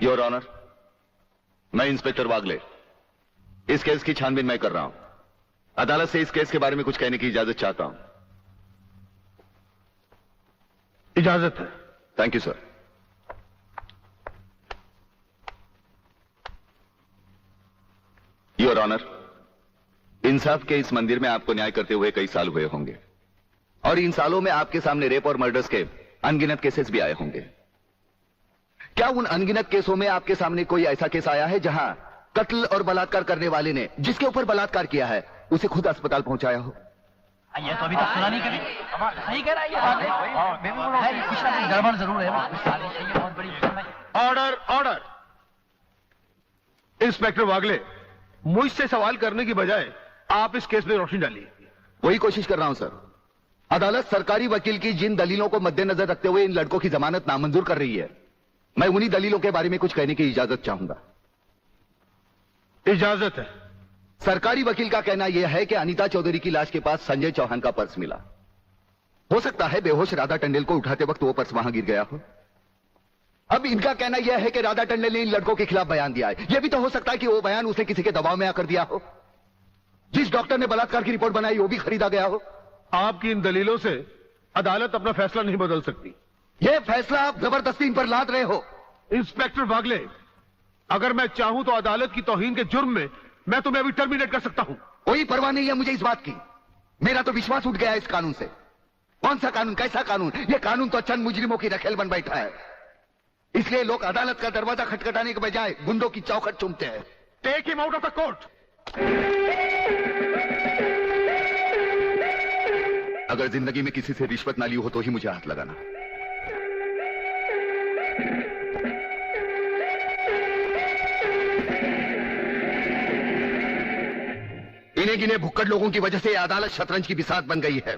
Your honour, मैं inspector वागले इस case की छानबीन मैं कर रहा हूं। अदालत से इस केस के बारे में कुछ कहने की इजाजत चाहता हूं। इजाजत है। Thank you sir. Your honour, इंसाफ के इस मंदिर में आपको न्याय करते हुए कई साल हुए होंगे और इन सालों में आपके सामने रेप और मर्डर्स के अनगिनत केसेस भी आए होंगे। क्या उन अनगिनत केसों में आपके सामने कोई ऐसा केस आया है जहां कत्ल और बलात्कार करने वाले ने जिसके ऊपर बलात्कार किया है उसे खुद अस्पताल पहुंचाया हो? ये तो अभी तक सुना नहीं कभी। सही कह रहा है ये कुछ ना गड़बड़ जरूर है। बहुत बड़ी ऑर्डर ऑर्डर। इंस्पेक्टर वागले, मुझसे सवाल करने की बजाय आप इस केस में रोशनी डालिए। वही कोशिश कर रहा हूं सर। अदालत सरकारी वकील की जिन दलीलों को मद्देनजर रखते हुए इन लड़कों की जमानत नामंजूर कर रही है, मैं उन्हीं दलीलों के बारे में कुछ कहने की इजाजत चाहूंगा। इजाजत है। सरकारी वकील का कहना यह है कि अनीता चौधरी की लाश के पास संजय चौहान का पर्स मिला। हो सकता है बेहोश राधा टंडेल को उठाते वक्त वो पर्स वहां गिर गया हो। अब इनका कहना यह है कि राधा टंडेल ने इन लड़कों के खिलाफ बयान दिया है। यह भी तो हो सकता है कि वो बयान उसे किसी के दबाव में आकर दिया हो। जिस डॉक्टर ने बलात्कार की रिपोर्ट बनाई वो भी खरीदा गया हो। आपकी इन दलीलों से अदालत अपना फैसला नहीं बदल सकती। यह फैसला आप जबरदस्ती इन पर लाद रहे हो। इंस्पेक्टर वागले, अगर मैं चाहूं तो अदालत की तौहीन के जुर्म में मैं तुम्हें अभी टर्मिनेट कर सकता हूं। कोई परवाह नहीं है मुझे इस बात की। मेरा तो विश्वास उठ गया है इस कानून से। कौन सा कानून, कैसा कानून? यह कानून तो चंद मुजरिमों की रखेल बन बैठा है। इसलिए लोग अदालत का दरवाजा खटखटाने के बजाय गुंडों की चौखट चूमते हैं। Take him out of the court. अगर जिंदगी में किसी से रिश्वत ना ली हो तो ही मुझे हाथ लगाना। इन्हें गिने भुक्कड़ लोगों की वजह से अदालत शतरंज की बिसात बन गई है,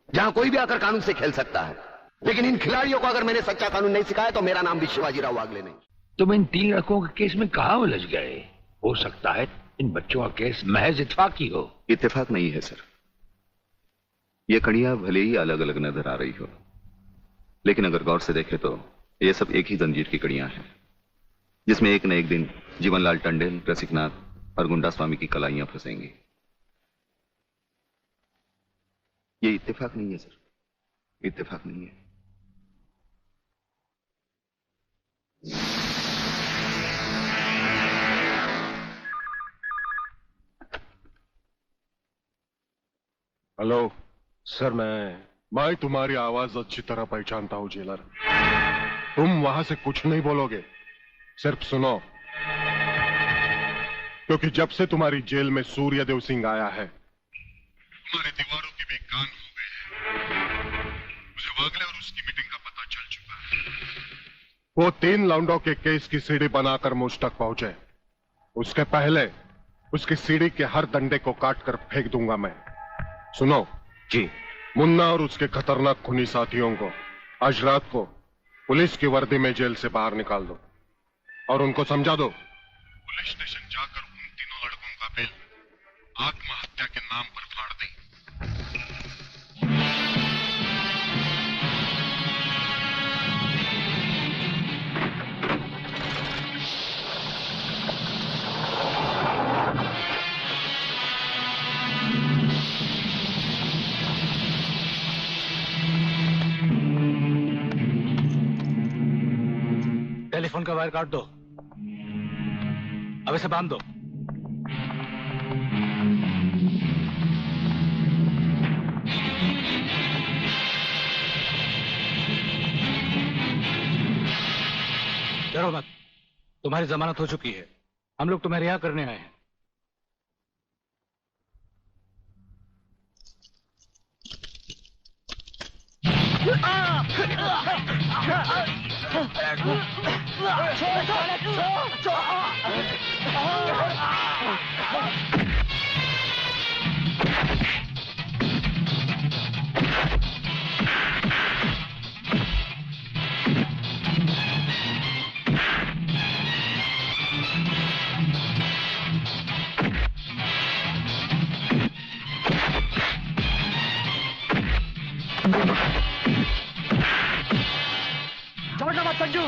जहां कोई भी आकर कानून से खेल सकता है। लेकिन इन खिलाड़ियों को अगर मैंने सच्चा कानून नहीं सिखाया तो मेरा नाम भी शिवाजीराव वागले नहीं। तुम इन 3 लड़कों के केस में कहां उलझ गए? हो सकता है इन बच्चों का केस महज इत्तेफाकी हो। इत्तेफाक नहीं है सर। ये कड़ियां भले ही अलग अलग नजर आ रही हो, लेकिन अगर गौर से देखें तो ये सब एक ही जंजीर की कड़ियां हैं, जिसमें एक न एक दिन जीवनलाल टंडेल, रसिकनाथ और गुंडा स्वामी की कलाइयां फंसेंगी। ये इत्तेफाक नहीं है सर, इत्तेफाक नहीं है। हेलो सर, मैं तुम्हारी आवाज अच्छी तरह पहचानता हूं जेलर। तुम वहां से कुछ नहीं बोलोगे, सिर्फ सुनो, क्योंकि जब से तुम्हारी जेल में सूर्यदेव सिंह आया है तुम्हारी दीवारों के भी कान हो गए हैं। मुझे वागले और उसकी मीटिंग का पता चल चुका है। वो 3 लौंडों के केस की सीढ़ी बनाकर मुझ तक पहुंचे, उसके पहले उसकी सीढ़ी के हर डंडे को काटकर फेंक दूंगा मैं। सुनो जी। मुन्ना और उसके खतरनाक खूनी साथियों को आज रात को पुलिस की वर्दी में जेल से बाहर निकाल दो और उनको समझा दो पुलिस स्टेशन जाकर उन तीनों लड़कों का बिल आत्महत्या के नाम पर फाड़ दें। टेलीफोन का वायर काट दो, अब इसे बांध दो। डरो मत, तुम्हारी जमानत हो चुकी है। हम लोग तुम्हें रिहा करने आए हैं। समझना मत संजू।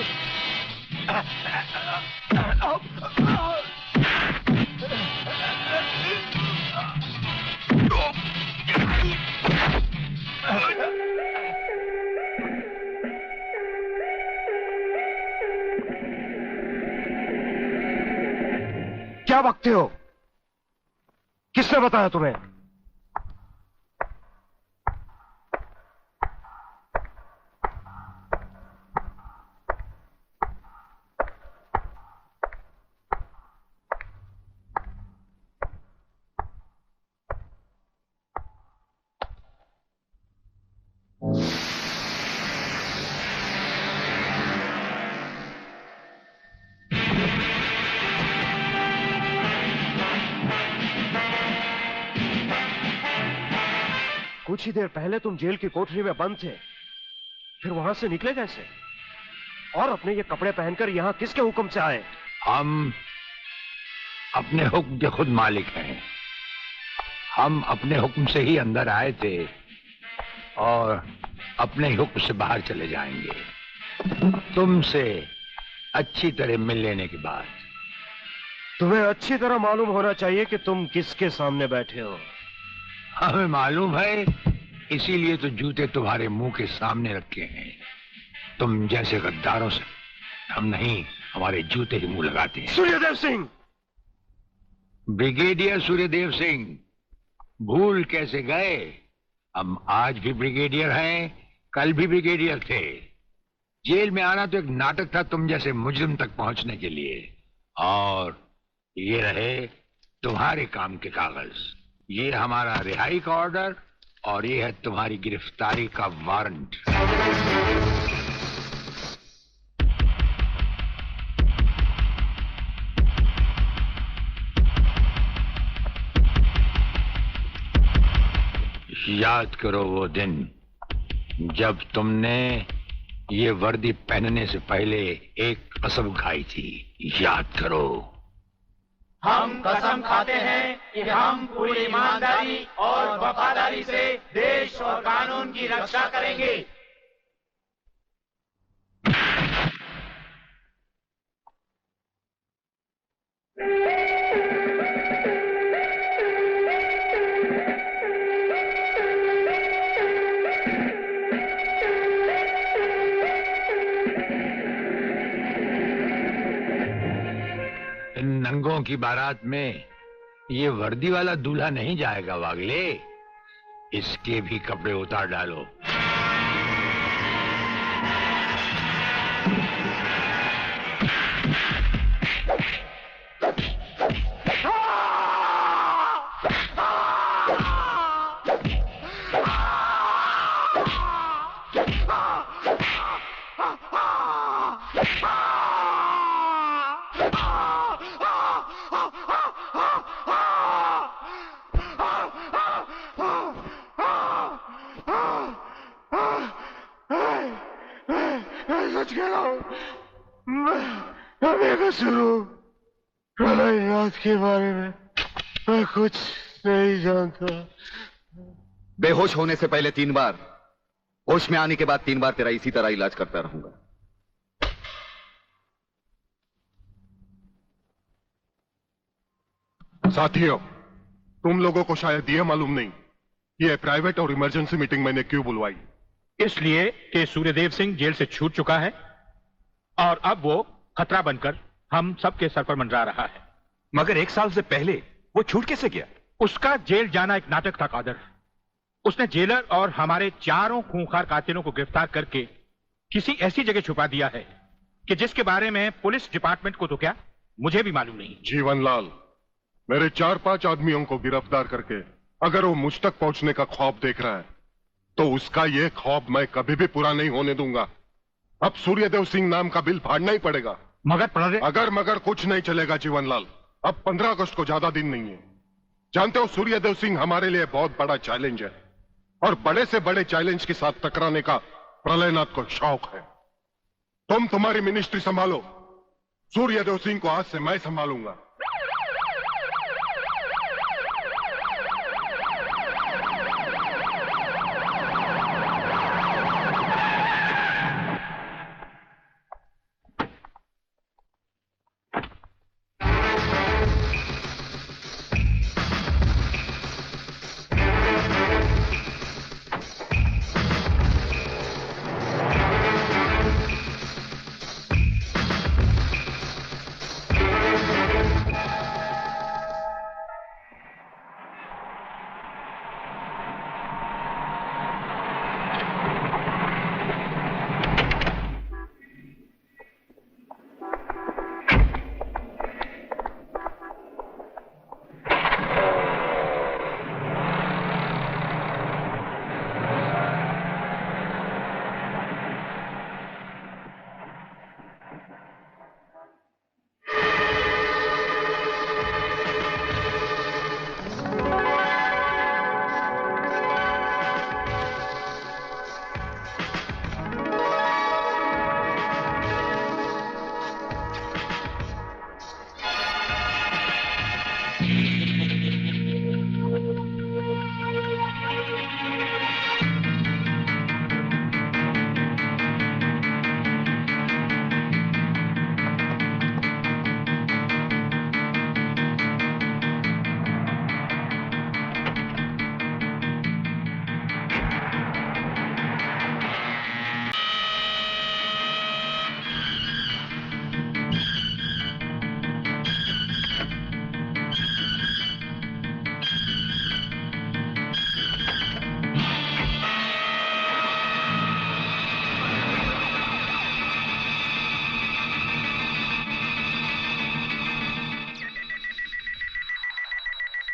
क्या बकते हो? किसने बताया तुम्हें? कुछ ही देर पहले तुम जेल की कोठरी में बंद थे, फिर वहां से निकले कैसे? और अपने ये कपड़े पहनकर यहां किसके हुक्म से आए? हम अपने हुक्म के खुद मालिक हैं। हम अपने हुक्म से ही अंदर आए थे और अपने हुक्म से बाहर चले जाएंगे। तुमसे अच्छी तरह मिल लेने के बाद। तुम्हें अच्छी तरह मालूम होना चाहिए कि तुम किसके सामने बैठे हो। हमें मालूम है, इसीलिए तो जूते तुम्हारे मुंह के सामने रखे हैं। तुम जैसे गद्दारों से हम नहीं, हमारे जूते ही मुंह लगाते हैं। सूर्यदेव सिंह! ब्रिगेडियर सूर्यदेव सिंह, भूल कैसे गए? हम आज भी ब्रिगेडियर हैं, कल भी ब्रिगेडियर थे। जेल में आना तो एक नाटक था तुम जैसे मुजरिम तक पहुंचने के लिए। और ये रहे तुम्हारे काम के कागज। ये हमारा रिहाई का ऑर्डर और ये है तुम्हारी गिरफ्तारी का वारंट। याद करो वो दिन जब तुमने ये वर्दी पहनने से पहले एक कसम खाई थी। याद करो। हम कसम खाते हैं कि हम पूरी ईमानदारी और वफादारी से देश और कानून की रक्षा करेंगे। इन नंगों की बारात में ये वर्दी वाला दूल्हा नहीं जाएगा वागले। इसके भी कपड़े उतार डालो। सच कह रहा हूं, मैं बेकसूर हूं। प्रलयनाथ के बारे में मैं कुछ नहीं जानता। बेहोश होने से पहले 3 बार, होश में आने के बाद 3 बार तेरा इसी तरह इलाज करता रहूंगा। साथियों, तुम लोगों को शायद यह मालूम नहीं ये प्राइवेट और इमरजेंसी मीटिंग मैंने क्यों बुलवाई। इसलिए कि सूर्यदेव सिंह जेल से छूट चुका है और अब वो खतरा बनकर हम सबके सर पर मंडरा रहा है। मगर 1 साल से पहले वो छूट कैसे गया? उसका जेल जाना एक नाटक था कादर। उसने जेलर और हमारे 4 खूंखार कातिलों को गिरफ्तार करके किसी ऐसी जगह छुपा दिया है कि जिसके बारे में पुलिस डिपार्टमेंट को तो क्या, मुझे भी मालूम नहीं। जीवनलाल, मेरे 4-5 आदमियों को गिरफ्तार करके अगर वो मुझ तक पहुंचने का ख्वाब देख रहा है तो उसका ये ख्वाब मैं कभी भी पूरा नहीं होने दूंगा। अब सूर्यदेव सिंह नाम का बिल फाड़ना ही पड़ेगा। मगर अगर मगर कुछ नहीं चलेगा जीवनलाल। अब 15 अगस्त को ज्यादा दिन नहीं है। जानते हो, सूर्यदेव सिंह हमारे लिए बहुत बड़ा चैलेंज है और बड़े से बड़े चैलेंज के साथ टकराने का प्रलयनाथ को शौक है। तुम तुम्हारी मिनिस्ट्री संभालो, सूर्यदेव सिंह को आज से मैं संभालूंगा।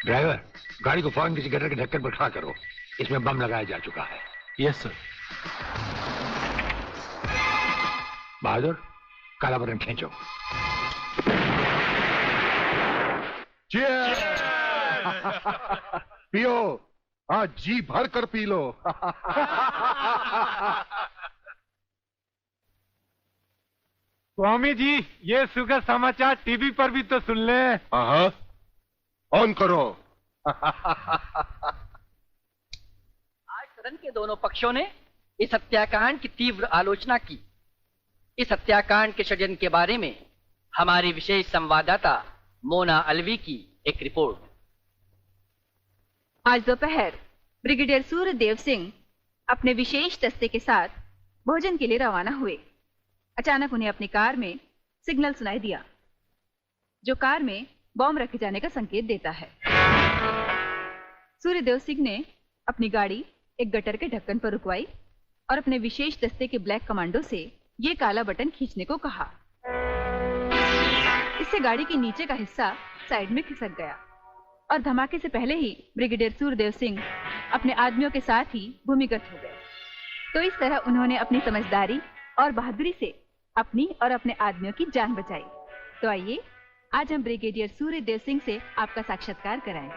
ड्राइवर, गाड़ी को फौरन किसी गटर के ढक्कन पर खड़ा करो। इसमें बम लगाया जा चुका है। Yes sir. बहादुर, काला बटन खींचो। पियो, हाँ जी भर कर पी लो। स्वामी जी, ये सुखद समाचार टीवी पर भी तो सुन ले। हाँ, ऑन करो। आज सदन के दोनों पक्षों ने इस हत्याकांड की तीव्र आलोचना की। इस हत्याकांड के षड्यंत्र के बारे में हमारी विशेष संवाददाता मोना अलवी की एक रिपोर्ट। आज दोपहर ब्रिगेडियर सूर्यदेव सिंह अपने विशेष दस्ते के साथ भोजन के लिए रवाना हुए। अचानक उन्हें अपनी कार में सिग्नल सुनाई दिया, जो कार में बॉम्ब रखे जाने का संकेत देता है। सूर्यदेव सिंह ने अपनी गाड़ी एक गटर के ढक्कन पर रुकवाई और अपने विशेष दस्ते के ब्लैक कमांडो से ये काला बटन खींचने को कहा। इससे गाड़ी के नीचे का हिस्सा साइड में खिसक गया और धमाके से पहले ही ब्रिगेडियर सूर्यदेव सिंह अपने आदमियों के साथ ही भूमिगत हो गए। तो इस तरह उन्होंने अपनी समझदारी और बहादुरी से अपनी और अपने आदमियों की जान बचाई। तो आइए आज हम ब्रिगेडियर सूर्यदेव सिंह से आपका साक्षात्कार कराएंगे।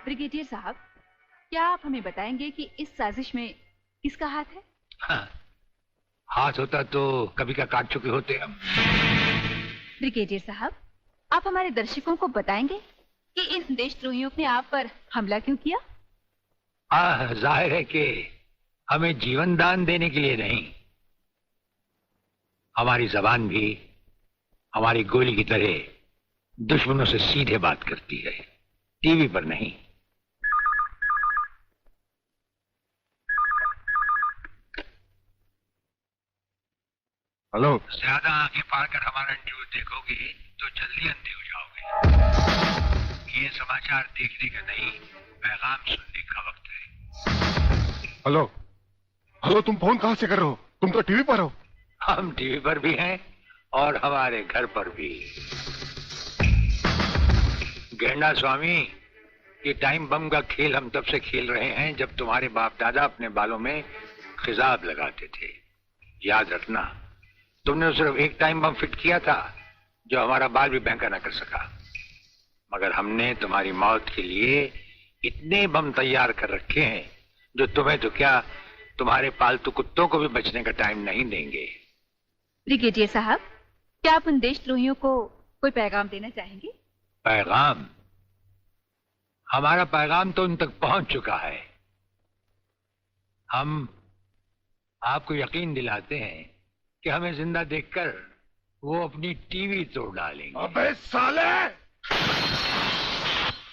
ब्रिगेडियर साहब, क्या आप हमें बताएंगे कि इस साजिश में किसका हाथ है? हाँ, हाथ होता तो कभी का काट चुके होते हम। ब्रिगेडियर साहब, आप हमारे दर्शकों को बताएंगे कि इन देशद्रोहियों ने आप पर हमला क्यों किया? जाहिर है कि हमें जीवन दान देने के लिए नहीं, हमारी जबान भी हमारी गोली की तरह दुश्मनों से सीधे बात करती है, टीवी पर नहीं। हेलो। ज्यादा आंखें पार कर हमारा न्यूज देखोगे तो जल्दी अंधे हो जाओगे। ये समाचार देखने का नहीं, पैगाम सुनने का वक्त है। हेलो हेलो, तुम फोन कहां से कर रहे हो? तुम तो टीवी पर हो। हम टीवी पर भी हैं और हमारे घर पर भी। गेंडा स्वामी, ये टाइम बम का खेल हम तब से खेल रहे हैं जब तुम्हारे बाप दादा अपने बालों में खिजाब लगाते थे। याद रखना, तुमने सिर्फ एक टाइम बम फिट किया था जो हमारा बाल भी बैंका न कर सका, मगर हमने तुम्हारी मौत के लिए इतने बम तैयार कर रखे हैं जो तुम्हें तो क्या, तुम्हारे पालतू कुत्तों को भी बचने का टाइम नहीं देंगे। ब्रिगेडियर साहब, क्या आप उन देशद्रोहियों को कोई पैगाम देना चाहेंगे? पैगाम? हमारा पैगाम तो उन तक पहुंच चुका है। हम आपको यकीन दिलाते हैं कि हमें जिंदा देखकर वो अपनी टीवी तोड़ डालेंगे। अबे साले!